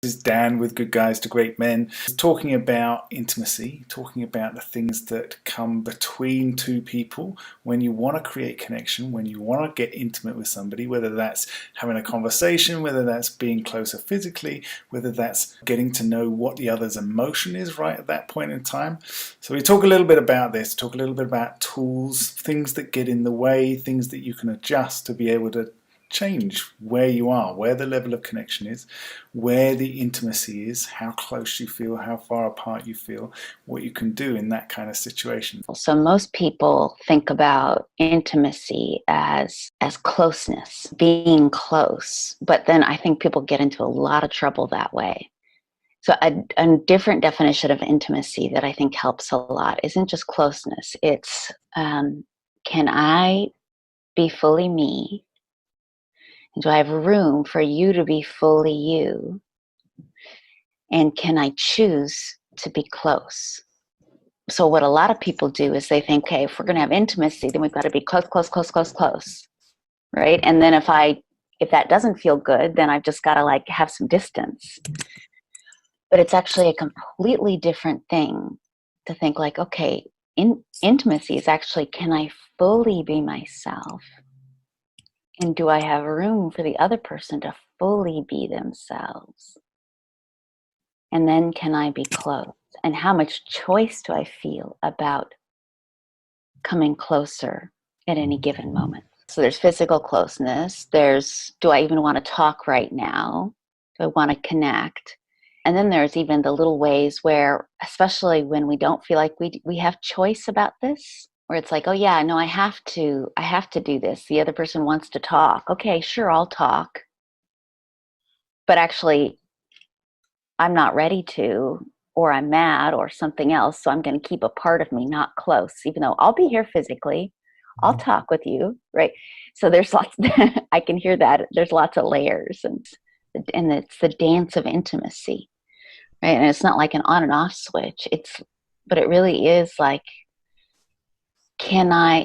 This is Dan with Good Guys to Great Men, talking about intimacy, talking about the things that come between two people when you want to create connection, when you want to get intimate with somebody, whether that's having a conversation, whether that's being closer physically, whether that's getting to know what the other's emotion is right at that point in time. So we talk a little bit about this, talk a little bit about tools, things that get in the way, things that you can adjust to be able to change where you are, where the level of connection is, where the intimacy is, how close you feel, how far apart you feel, what you can do in that kind of situation. So most people think about intimacy as closeness, being close, but then I think people get into a lot of trouble that way. So a different definition of intimacy that I think helps a lot isn't just closeness. It's can I be fully me? Do I have room for you to be fully you? And can I choose to be close? So what a lot of people do is they think, okay, if we're going to have intimacy, then we've got to be close, close, close, close, close, right? And then if that doesn't feel good, then I've just got to have some distance. But it's actually a completely different thing to think okay, intimacy is actually, can I fully be myself? And do I have room for the other person to fully be themselves? And then can I be close? And how much choice do I feel about coming closer at any given moment? So there's physical closeness. There's, do I even want to talk right now? Do I want to connect? And then there's even the little ways where, especially when we don't feel like we have choice about this, where it's oh yeah, no, I have to do this. The other person wants to talk. Okay, sure, I'll talk. But actually, I'm not ready to, or I'm mad or something else. So I'm going to keep a part of me not close, even though I'll be here physically. I'll talk with you, right? So there's lots, I can hear that. There's lots of layers and it's the dance of intimacy, right? And it's not like an on and off switch. But it really is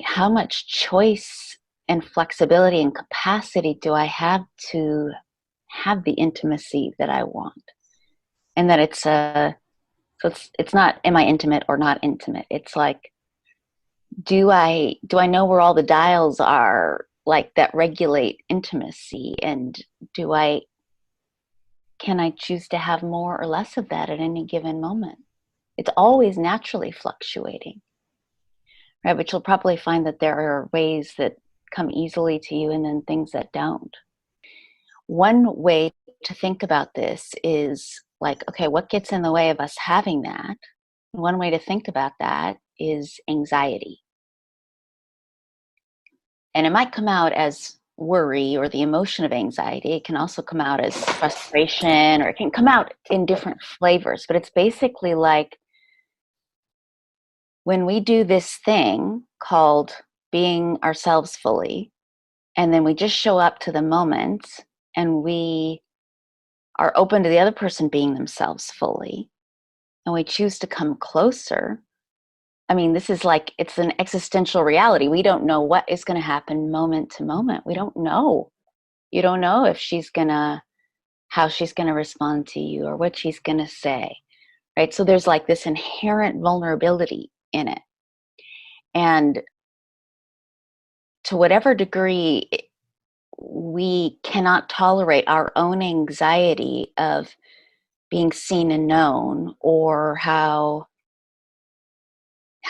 how much choice and flexibility and capacity do I have to have the intimacy that I want? And that it's not, am I intimate or not intimate? It's do I know where all the dials are that regulate intimacy? And can I choose to have more or less of that at any given moment? It's always naturally fluctuating. Right, but you'll probably find that there are ways that come easily to you and then things that don't. One way to think about this is okay, what gets in the way of us having that? One way to think about that is anxiety. And it might come out as worry or the emotion of anxiety. It can also come out as frustration, or it can come out in different flavors, but it's basically when we do this thing called being ourselves fully, and then we just show up to the moment and we are open to the other person being themselves fully, and we choose to come closer. I mean, this is it's an existential reality. We don't know what is going to happen moment to moment. We don't know. You don't know if how she's going to respond to you or what she's going to say, right? So there's this inherent vulnerability in it. And to whatever degree we cannot tolerate our own anxiety of being seen and known, or how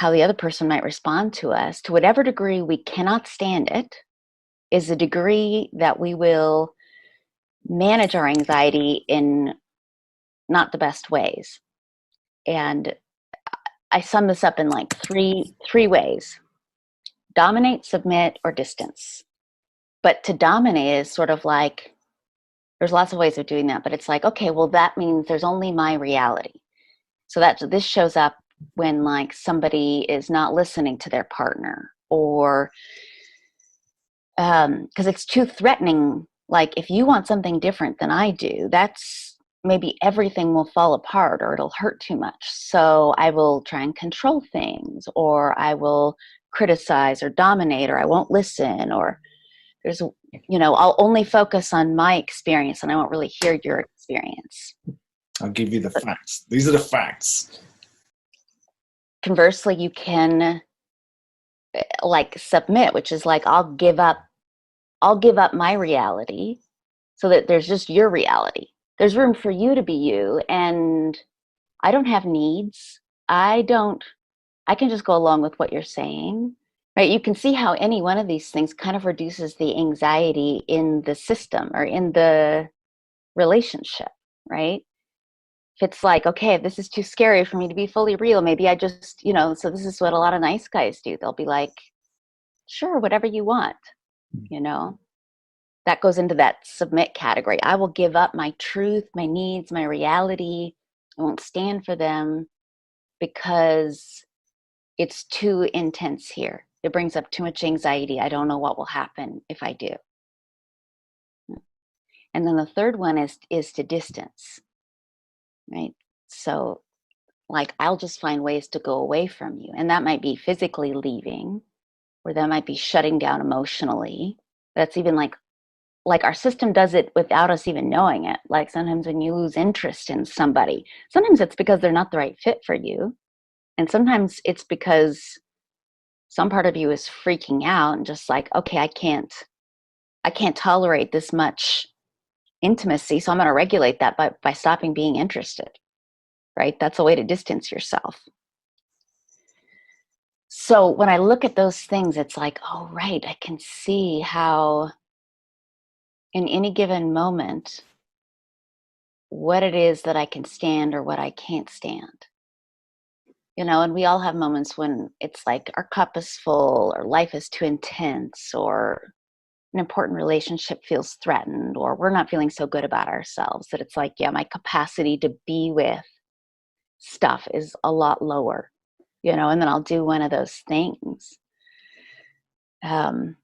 the other person might respond to us, to whatever degree we cannot stand it, is a degree that we will manage our anxiety in not the best ways. And I sum this up in three ways: dominate, submit, or distance. But to dominate is sort of there's lots of ways of doing that, but it's okay, well, that means there's only my reality. So this shows up when somebody is not listening to their partner, or because it's too threatening. If you want something different than I do, that's maybe everything will fall apart, or it'll hurt too much. So I will try and control things, or I will criticize or dominate, or I won't listen, or I'll only focus on my experience and I won't really hear your experience. I'll give you the facts. These are the facts. Conversely, you can like submit, which is like I'll give up my reality so that there's just your reality. There's room for you to be you, and I don't have needs. I can just go along with what you're saying. Right? You can see how any one of these things kind of reduces the anxiety in the system or in the relationship, right? If it's like, okay, this is too scary for me to be fully real, maybe I just, so this is what a lot of nice guys do. They'll be like, sure, whatever you want, you know? That goes into that submit category. I will give up my truth, my needs, my reality. I won't stand for them because it's too intense here. It brings up too much anxiety. I don't know what will happen if I do. And then the third one is to distance, right? So like I'll just find ways to go away from you. And that might be physically leaving, or that might be shutting down emotionally. That's even like our system does it without us even knowing it. Like sometimes when you lose interest in somebody, sometimes it's because they're not the right fit for you. And sometimes it's because some part of you is freaking out and just like, okay, I can't tolerate this much intimacy. So I'm going to regulate that by stopping being interested, right? That's a way to distance yourself. So when I look at those things, it's like, oh, right, I can see how in any given moment, what it is that I can stand or what I can't stand. And we all have moments when it's like our cup is full or life is too intense or an important relationship feels threatened or we're not feeling so good about ourselves that it's like, yeah, my capacity to be with stuff is a lot lower, and then I'll do one of those things. But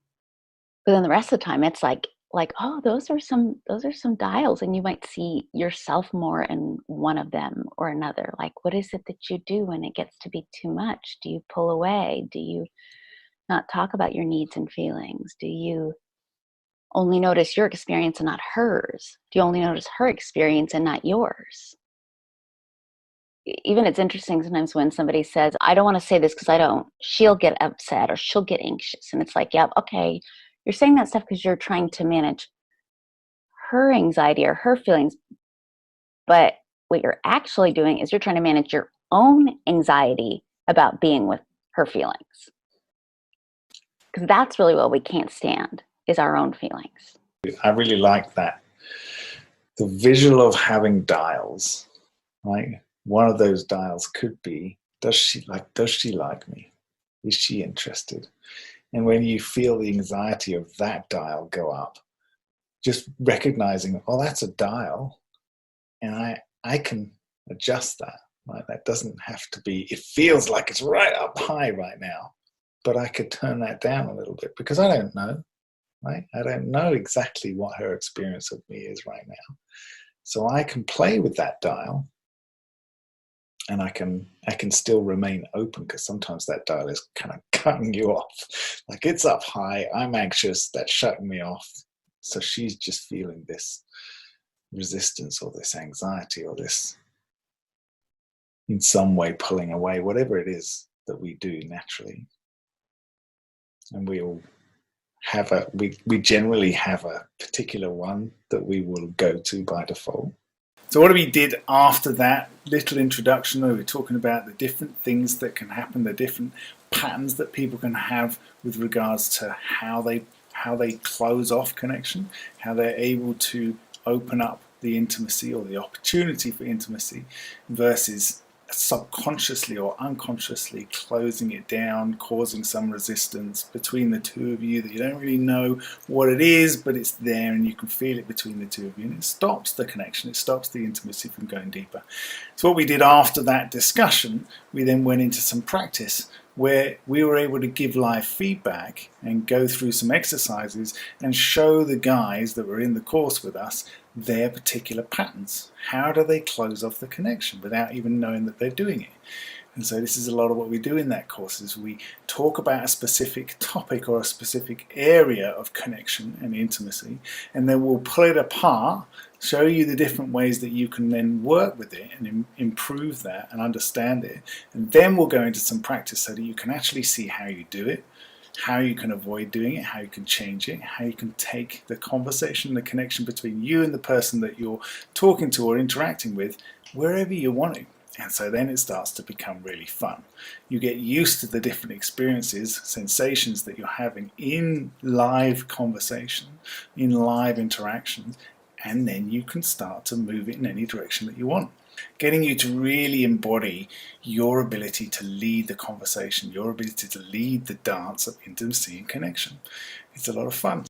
then the rest of the time it's like, oh, those are some dials, and you might see yourself more in one of them or another. Like, what is it that you do when it gets to be too much? Do you pull away? Do you not talk about your needs and feelings? Do you only notice your experience and not hers? Do you only notice her experience and not yours? Even it's interesting sometimes when somebody says, I don't want to say this because she'll get upset or she'll get anxious. And it's like, yeah, okay, you're saying that stuff because you're trying to manage her anxiety or her feelings. But what you're actually doing is you're trying to manage your own anxiety about being with her feelings. Because that's really what we can't stand, is our own feelings. I really like that. The visual of having dials, right? One of those dials could be, does she like me? Is she interested? And when you feel the anxiety of that dial go up, just recognizing, oh, that's a dial, and I can adjust that. Right? That doesn't have to be, it feels like it's right up high right now, but I could turn that down a little bit because I don't know, right? I don't know exactly what her experience of me is right now. So I can play with that dial, and I can still remain open, because sometimes that dial is kind of cutting you off. Like, it's up high, I'm anxious, that's shutting me off. So she's just feeling this resistance or this anxiety or this, in some way, pulling away, whatever it is that we do naturally. And we all have we generally have a particular one that we will go to by default. So what we did after that little introduction, we were talking about the different things that can happen, the different patterns that people can have with regards to how they close off connection, how they're able to open up the intimacy or the opportunity for intimacy versus subconsciously or unconsciously closing it down, causing some resistance between the two of you that you don't really know what it is, but it's there and you can feel it between the two of you, and it stops the connection, it stops the intimacy from going deeper. So what we did after that discussion, we then went into some practice where we were able to give live feedback and go through some exercises and show the guys that were in the course with us their particular patterns. How do they close off the connection without even knowing that they're doing it? And so this is a lot of what we do in that course, is we talk about a specific topic or a specific area of connection and intimacy, and then we'll pull it apart show you the different ways that you can then work with it and improve that and understand it. And then we'll go into some practice so that you can actually see how you do it, how you can avoid doing it, how you can change it, how you can take the conversation, the connection between you and the person that you're talking to or interacting with wherever you want to. And so then it starts to become really fun. You get used to the different experiences, sensations that you're having in live conversation, in live interactions, and then you can start to move it in any direction that you want. Getting you to really embody your ability to lead the conversation, your ability to lead the dance of intimacy and connection. It's a lot of fun.